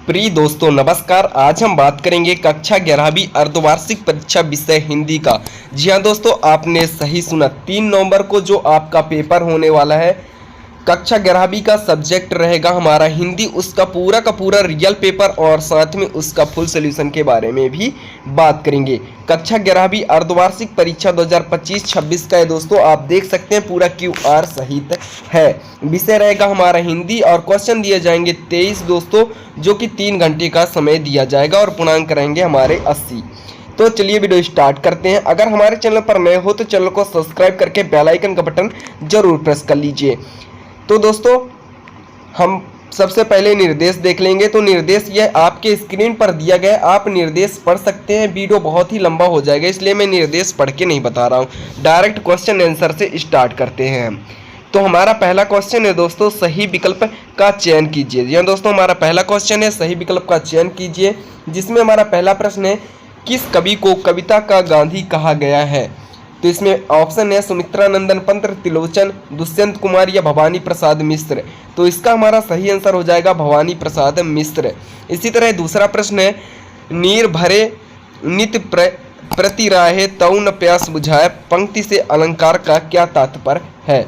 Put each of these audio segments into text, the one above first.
प्रिय दोस्तों नमस्कार। आज हम बात करेंगे कक्षा 11वीं अर्धवार्षिक परीक्षा विषय हिंदी का। जी हाँ दोस्तों, आपने सही सुना। 3 नवंबर को जो आपका पेपर होने वाला है, कक्षा 11वीं का सब्जेक्ट रहेगा हमारा हिंदी। उसका पूरा का पूरा रियल पेपर और साथ में उसका फुल सोल्यूशन के बारे में भी बात करेंगे। कक्षा 11वीं अर्धवार्षिक परीक्षा 2025-26 का है दोस्तों। आप देख सकते हैं पूरा QR सहित है। विषय रहेगा हमारा हिंदी और क्वेश्चन दिए जाएंगे 23 दोस्तों, जो कि 3 घंटे का समय दिया जाएगा और पूर्णांक रहेंगे हमारे 80। तो चलिए वीडियो स्टार्ट करते हैं। अगर हमारे चैनल पर नए हो तो चैनल को सब्सक्राइब करके बेल आइकन का बटन जरूर प्रेस कर लीजिए। तो दोस्तों हम सबसे पहले निर्देश देख लेंगे। तो निर्देश यह आपके स्क्रीन पर दिया गया है, आप निर्देश पढ़ सकते हैं। वीडियो बहुत ही लंबा हो जाएगा, इसलिए मैं निर्देश पढ़ के नहीं बता रहा हूँ। डायरेक्ट क्वेश्चन आंसर से स्टार्ट करते हैं। तो हमारा पहला क्वेश्चन है दोस्तों, सही विकल्प का चयन कीजिए। जी दोस्तों, हमारा पहला क्वेश्चन है सही विकल्प का चयन कीजिए, जिसमें हमारा पहला प्रश्न है किस कवि को कविता का गांधी कहा गया है। तो इसमें ऑप्शन है सुमित्रा नंदन पंत, त्रिलोचन, दुष्यंत कुमार या भवानी प्रसाद मिश्र। तो इसका हमारा सही आंसर हो जाएगा भवानी प्रसाद मिश्र। इसी तरह दूसरा प्रश्न है नीर भरे नित्य प्रति राहे तऊ न प्यास बुझाए, पंक्ति से अलंकार का क्या तात्पर्य है।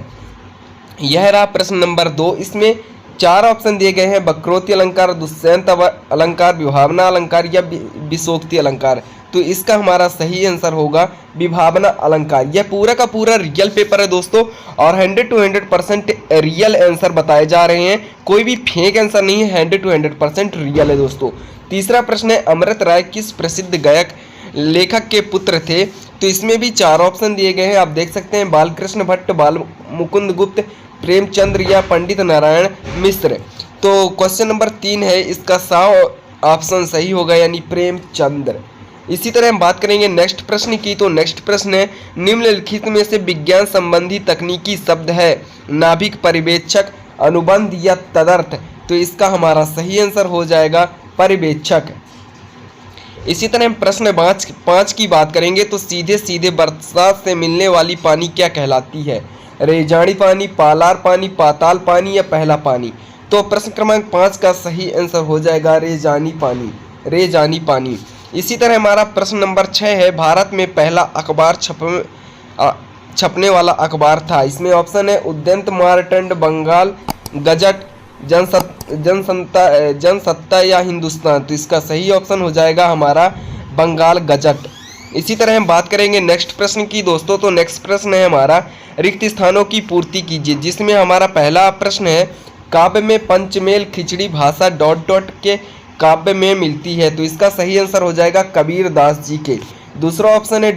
यह रहा प्रश्न नंबर 2। इसमें 4 ऑप्शन दिए गए हैं, वक्रोक्ति अलंकार, दुष्यंत अलंकार, विभावना अलंकार या विशोक्ति अलंकार। तो इसका हमारा सही आंसर होगा विभावना अलंकार। यह पूरा का पूरा रियल पेपर है दोस्तों और 100 to 100% रियल आंसर बताए जा रहे हैं। कोई भी फेक आंसर नहीं है, 100 to 100% रियल है दोस्तों। तीसरा प्रश्न है अमृत राय किस प्रसिद्ध गायक लेखक के पुत्र थे। तो इसमें भी 4 ऑप्शन दिए गए हैं, आप देख सकते हैं बालकृष्ण भट्ट, बाल मुकुंद गुप्त, प्रेमचंद्र या पंडित नारायण मिश्र। तो क्वेश्चन नंबर 3 है, इसका सा ऑप्शन सही होगा, यानी प्रेमचंद्र। इसी तरह हम बात करेंगे नेक्स्ट प्रश्न की। तो नेक्स्ट प्रश्न है निम्नलिखित में से विज्ञान संबंधी तकनीकी शब्द है नाभिक, परिवेक्षक, अनुबंध या तदर्थ। तो इसका हमारा सही आंसर हो जाएगा परिवेक्षक। इसी तरह हम प्रश्न 5 की बात करेंगे। तो सीधे सीधे बरसात से मिलने वाली पानी क्या कहलाती है। रेजानी पानी, पालार पानी, पाताल पानी या पहला पानी। तो प्रश्न क्रमांक 5 का सही आंसर हो जाएगा रेजानी पानी, रेजानी पानी। इसी तरह हमारा प्रश्न नंबर 6 है भारत में पहला अखबार छपने वाला अखबार था। इसमें ऑप्शन है उद्यंत, मारटंड, बंगाल गजट, जनसत्ता या हिंदुस्तान। तो इसका सही ऑप्शन हो जाएगा हमारा बंगाल गजट। इसी तरह हम बात करेंगे नेक्स्ट प्रश्न की दोस्तों। तो नेक्स्ट प्रश्न है हमारा रिक्त स्थानों की पूर्ति कीजिए, जिसमें हमारा पहला प्रश्न है काव्य में पंचमेल खिचड़ी भाषा ... के काव्य में मिलती है। तो इसका सही आंसर हो जाएगा कबीर दास जी के। दूसरा ऑप्शन है ...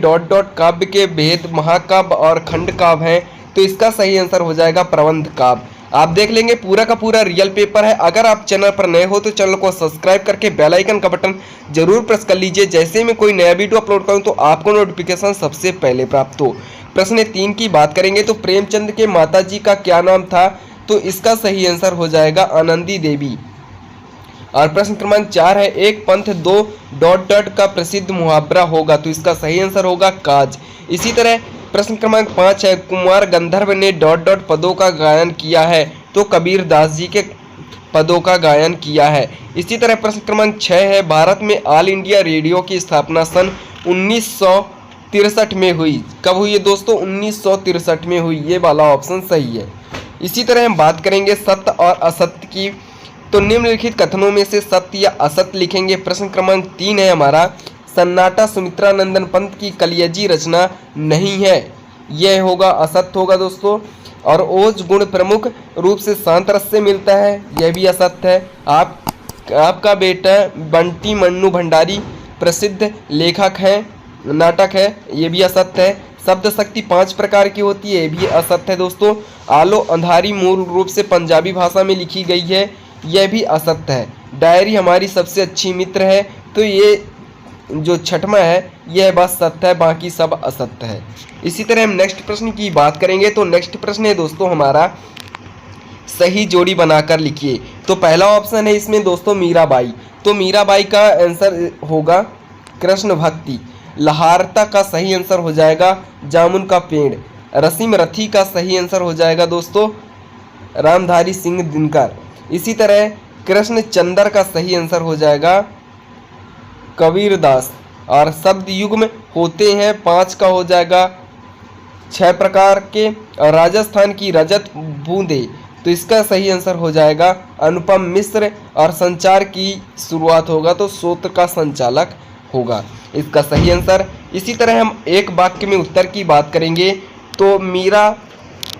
काव्य के भेद महाकाव्य और खंड काव्य हैं। तो इसका सही आंसर हो जाएगा प्रबंध काव्य। आप देख लेंगे पूरा का पूरा रियल पेपर है। अगर आप चैनल पर नए हो तो चैनल को सब्सक्राइब करके बेल आइकन का बटन जरूर प्रेस कर लीजिए। जैसे मैं कोई नया वीडियो अपलोड करूं तो आपको नोटिफिकेशन सबसे पहले प्राप्त हो। प्रश्न 3 की बात करेंगे। तो प्रेमचंद के माता जी का क्या नाम था। तो इसका सही आंसर हो जाएगा आनंदी देवी। और प्रश्न क्रमांक 4 है एक पंथ 2... का प्रसिद्ध मुहावरा होगा। तो इसका सही आंसर होगा काज। इसी तरह प्रश्न क्रमांक 5 है कुमार गंधर्व ने ... पदों का गायन किया है। तो कबीर दास जी के पदों का गायन किया है। इसी तरह प्रश्न क्रमांक 6 है भारत में ऑल इंडिया रेडियो की स्थापना सन 1963 में हुई। कब हुई है दोस्तों, 1963 में हुई। ये वाला ऑप्शन सही है। इसी तरह हम बात करेंगे सत्य और असत्य की। तो निम्नलिखित कथनों में से सत्य या असत्य लिखेंगे। प्रश्न क्रमांक 3 है हमारा सन्नाटा सुमित्रा नंदन पंत की कलियजी रचना नहीं है। यह होगा असत्य होगा दोस्तों। और ओज गुण प्रमुख रूप से शांत रस से मिलता है, यह भी असत्य है। आपका बेटा बंटी मन्नू भंडारी प्रसिद्ध लेखक है, नाटक है, यह भी असत्य है। शब्द शक्ति 5 प्रकार की होती है, यह भी असत्य है दोस्तों। आलो अंधारी मूल रूप से पंजाबी भाषा में लिखी गई है, यह भी असत्य है। डायरी हमारी सबसे अच्छी मित्र है। तो ये जो छठवां है यह बात सत्य है, बाकी सब असत्य है। इसी तरह हम नेक्स्ट प्रश्न की बात करेंगे। तो नेक्स्ट प्रश्न है दोस्तों हमारा सही जोड़ी बनाकर लिखिए। तो पहला ऑप्शन है इसमें दोस्तों मीराबाई। तो मीराबाई का आंसर होगा कृष्ण भक्ति। लहारता का सही आंसर हो जाएगा जामुन का पेड़। रसीम रथी का सही आंसर हो जाएगा दोस्तों रामधारी सिंह दिनकर। इसी तरह कृष्णचंद्र का सही आंसर हो जाएगा कबीरदास। और शब्द युग्म होते हैं 5 का हो जाएगा 6 प्रकार के। और राजस्थान की रजत बूंदे, तो इसका सही आंसर हो जाएगा अनुपम मिश्र। और संचार की शुरुआत होगा तो सूत्र का संचालक होगा इसका सही आंसर। इसी तरह हम एक वाक्य में उत्तर की बात करेंगे तो मीरा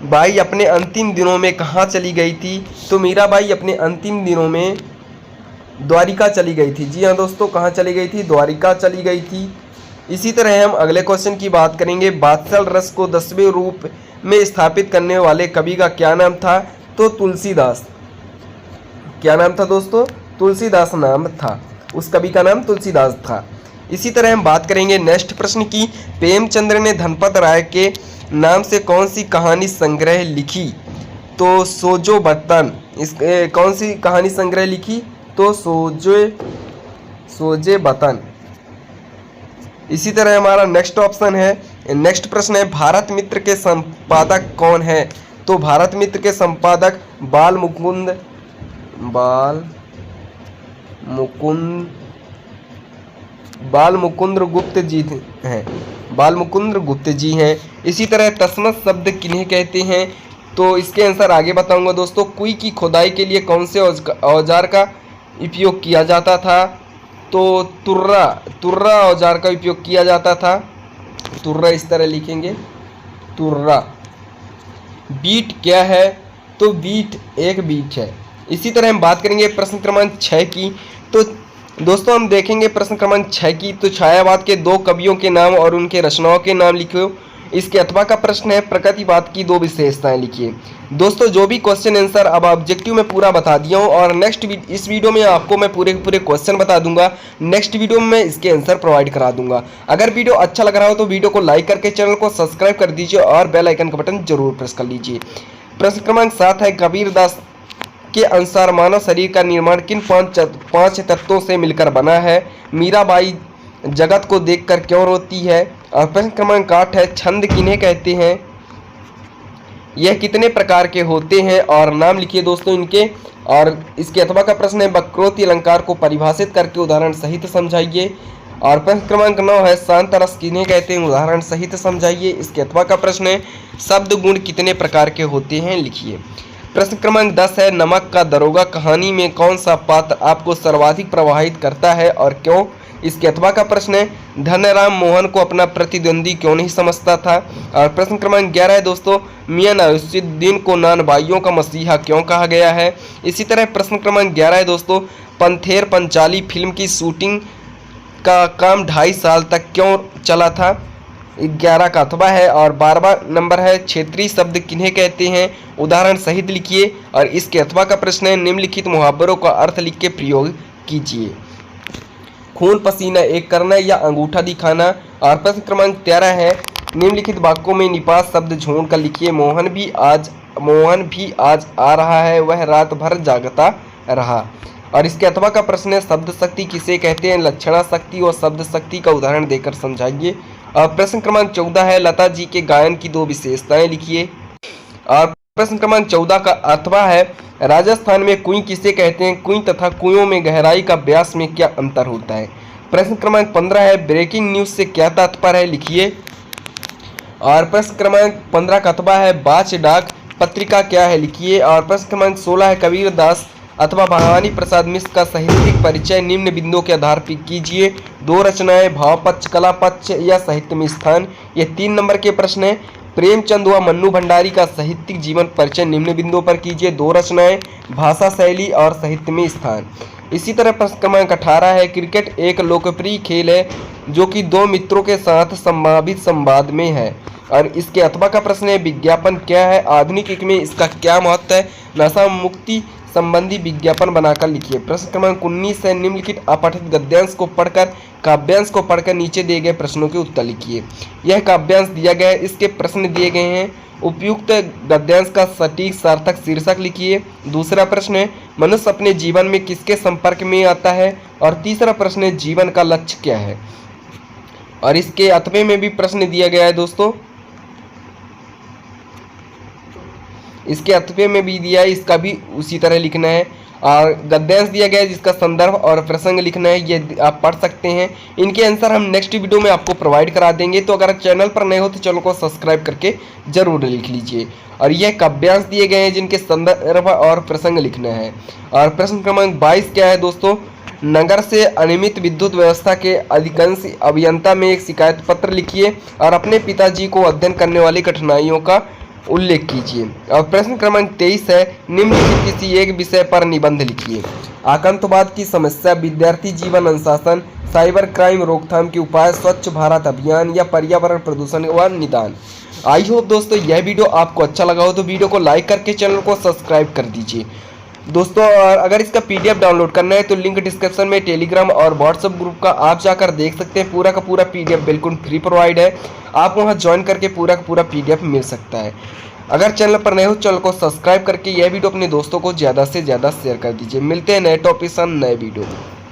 बाई अपने अंतिम दिनों में कहाँ चली गई थी? तो मीरा बाई अपने अंतिम दिनों में द्वारिका चली गई थी। जी हाँ दोस्तों, कहाँ चली गई थी? द्वारिका चली गई थी। इसी तरह हम अगले क्वेश्चन की बात करेंगे, वात्सल रस को 10वें रूप में स्थापित करने वाले कवि का क्या नाम था? तो तुलसीदास। क्या नाम था दोस्तों? तुलसीदास नाम था, उस कवि का नाम तुलसीदास था। इसी तरह हम बात करेंगे नेक्स्ट प्रश्न की, प्रेमचंद्र ने धनपत राय के नाम से कौन सी कहानी संग्रह लिखी? तो सोजो बतन। इस कौन सी कहानी संग्रह लिखी? तो सोजे बतन। इसी तरह हमारा नेक्स्ट ऑप्शन है, नेक्स्ट प्रश्न है, भारत मित्र के संपादक कौन है? तो भारत मित्र के संपादक बाल मुकुंद गुप्त जी हैं। बाल मुकुंद गुप्त जी हैं। इसी तरह तस्मत शब्द किन्हें कहते हैं? तो इसके आंसर आगे बताऊंगा दोस्तों। कुई की खुदाई के लिए कौन से औजार का उपयोग किया जाता था? तो तुर्रा औजार का उपयोग किया जाता था। तुर्रा इस तरह लिखेंगे, तुर्रा। बीट क्या है? तो बीट एक बीट है। इसी तरह हम बात करेंगे प्रश्न क्रमांक 6 की। तो दोस्तों हम देखेंगे प्रश्न क्रमांक 6 की, तो छायावाद के 2 कवियों के नाम और उनके रचनाओं के नाम लिखो। इसके अथवा का प्रश्न है, प्रकृतिवाद की 2 विशेषताएं लिखिए। दोस्तों जो भी क्वेश्चन आंसर अब ऑब्जेक्टिव में पूरा बता दिया हूँ, और नेक्स्ट इस वीडियो में आपको मैं पूरे क्वेश्चन बता दूंगा। नेक्स्ट वीडियो में मैं इसके आंसर प्रोवाइड करा दूंगा। अगर वीडियो अच्छा लग रहा हो तो वीडियो को लाइक करके चैनल को सब्सक्राइब कर दीजिए और बेल आइकन का बटन जरूर प्रेस कर लीजिए। प्रश्न क्रमांक 7 है, कबीरदास के अनुसार मानव शरीर का निर्माण किन 5 तत्वों से मिलकर बना है? मीराबाई जगत को देखकर क्यों रोती है? और प्रश्न क्रमांक 8 है, छंद किन्हें कहते हैं? यह कितने प्रकार के होते हैं? और नाम लिखिए दोस्तों इनके। और इसके अथवा का प्रश्न है, वक्रोक्ति अलंकार को परिभाषित करके उदाहरण सहित समझाइए। और प्रश्न क्रमांक 9 है, शांत रस किन्हें कहते हैं? उदाहरण सहित समझाइए। इसके अथवा का प्रश्न है, शब्द गुण कितने प्रकार के होते हैं? लिखिए। प्रश्न क्रमांक 10 है, नमक का दरोगा कहानी में कौन सा पात्र आपको सर्वाधिक प्रभावित करता है और क्यों? इसके अथवा का प्रश्न है, धनराम मोहन को अपना प्रतिद्वंदी क्यों नहीं समझता था? और प्रश्न क्रमांक 11 है दोस्तों, मियां नवाजुद्दीन को नानबाइयों का मसीहा क्यों कहा गया है? इसी तरह प्रश्न क्रमांक 11 है दोस्तों, पंथेर पंचाली फिल्म की शूटिंग का काम 2.5 साल तक क्यों चला था? 11 का अथवा है। और 12वां नंबर है, क्षेत्रीय शब्द किन्हें कहते हैं? उदाहरण सहित लिखिए। और इसके अथवा का प्रश्न है, निम्नलिखित मुहावरों का अर्थ लिख के प्रयोग कीजिए। खून पसीना एक करना या अंगूठा दिखाना। और प्रश्न क्रमांक 13 है, निम्नलिखित वाक्यों में निपात शब्द जोड़ कर लिखिए। मोहन भी आज आ रहा है, वह रात भर जागता रहा। और इसके अथवा का प्रश्न है, शब्द शक्ति किसे कहते हैं? लक्षणा शक्ति और शब्द शक्ति का उदाहरण देकर समझाइए। और प्रश्न क्रमांक 14 है, लता जी के गायन की 2 विशेषताएं लिखिए। और प्रश्न क्रमांक 14 का अथवा है, राजस्थान में कुई किसे कहते हैं? कुई तथा कुओं में गहराई का व्यास में क्या अंतर होता है? प्रश्न क्रमांक 15 है, ब्रेकिंग न्यूज से क्या तात्पर्य है? लिखिए। और प्रश्न क्रमांक 15 का अथवा है, बाच डाक पत्रिका क्या है? लिखिए। और प्रश्न क्रमांक 16 है, कबीरदास अथवा भवानी प्रसाद मिश्र का साहित्यिक परिचय निम्न बिंदुओं के आधार पर कीजिए। 2 रचनाएं, भाव पक्ष, कला पक्ष या साहित्य में स्थान। ये 3 नंबर के प्रश्न है। प्रेमचंद व मन्नू भंडारी का साहित्यिक जीवन परिचय निम्न बिंदुओं पर कीजिए। 2 रचनाएं, भाषा शैली और साहित्य में स्थान। इसी तरह प्रश्न क्रमांक 18 है, क्रिकेट एक लोकप्रिय खेल है जो कि 2 मित्रों के साथ संभावित संवाद में है। और इसके अथवा का प्रश्न है, विज्ञापन क्या है? आधुनिक युग में इसका क्या महत्व है? नशा मुक्ति संबंधी विज्ञापन बनाकर लिखिए। प्रश्न क्रमांक 19 है, निम्नलिखित अपठित गद्यांश को पढ़कर काव्यांश को पढ़कर नीचे दिए गए प्रश्नों के उत्तर लिखिए। यह काव्यांश दिया गया है, इसके प्रश्न दिए गए हैं। उपयुक्त गद्यांश का सटीक सार्थक शीर्षक लिखिए। दूसरा प्रश्न है, मनुष्य अपने जीवन में किसके संपर्क में आता है? और तीसरा प्रश्न है, जीवन का लक्ष्य क्या है? और इसके अथवे में भी प्रश्न दिया गया है दोस्तों, इसके अथवे में भी दिया है, इसका भी उसी तरह लिखना है। और गद्यांश दिया गया है जिसका संदर्भ और प्रसंग लिखना है, ये आप पढ़ सकते हैं। इनके आंसर हम नेक्स्ट वीडियो में आपको प्रोवाइड करा देंगे। तो अगर चैनल पर नए हो तो चैनल को सब्सक्राइब करके जरूर लिख लीजिए। और यह काव्यांश दिए गए हैं जिनके संदर्भ और प्रसंग लिखना है। और प्रश्न क्रमांक 22 क्या है दोस्तों, नगर से अनियमित विद्युत व्यवस्था के अधिकांश अभियंता में एक शिकायत पत्र लिखिए और अपने पिताजी को अध्ययन करने वाली कठिनाइयों का उल्लेख कीजिए। और प्रश्न क्रमांक 23 है, निम्नलिखित किसी एक विषय पर निबंध लिखिए। आतंकवाद की समस्या, विद्यार्थी जीवन अनुशासन, साइबर क्राइम रोकथाम के उपाय, स्वच्छ भारत अभियान या पर्यावरण प्रदूषण व निदान। आई होप दोस्तों यह वीडियो आपको अच्छा लगा हो तो वीडियो को लाइक करके चैनल को सब्सक्राइब कर दीजिए दोस्तों। और अगर इसका पीडीएफ डाउनलोड करना है तो लिंक डिस्क्रिप्शन में टेलीग्राम और व्हाट्सएप ग्रुप का आप जाकर देख सकते हैं। पूरा का पूरा पीडीएफ बिल्कुल फ्री प्रोवाइड है, आप वहां ज्वाइन करके पूरा का पूरा पीडीएफ मिल सकता है। अगर चैनल पर नए हो चैनल को सब्सक्राइब करके यह वीडियो अपने दोस्तों को ज़्यादा से ज़्यादा शेयर कर दीजिए। मिलते हैं नए टॉपिक नए वीडियो में।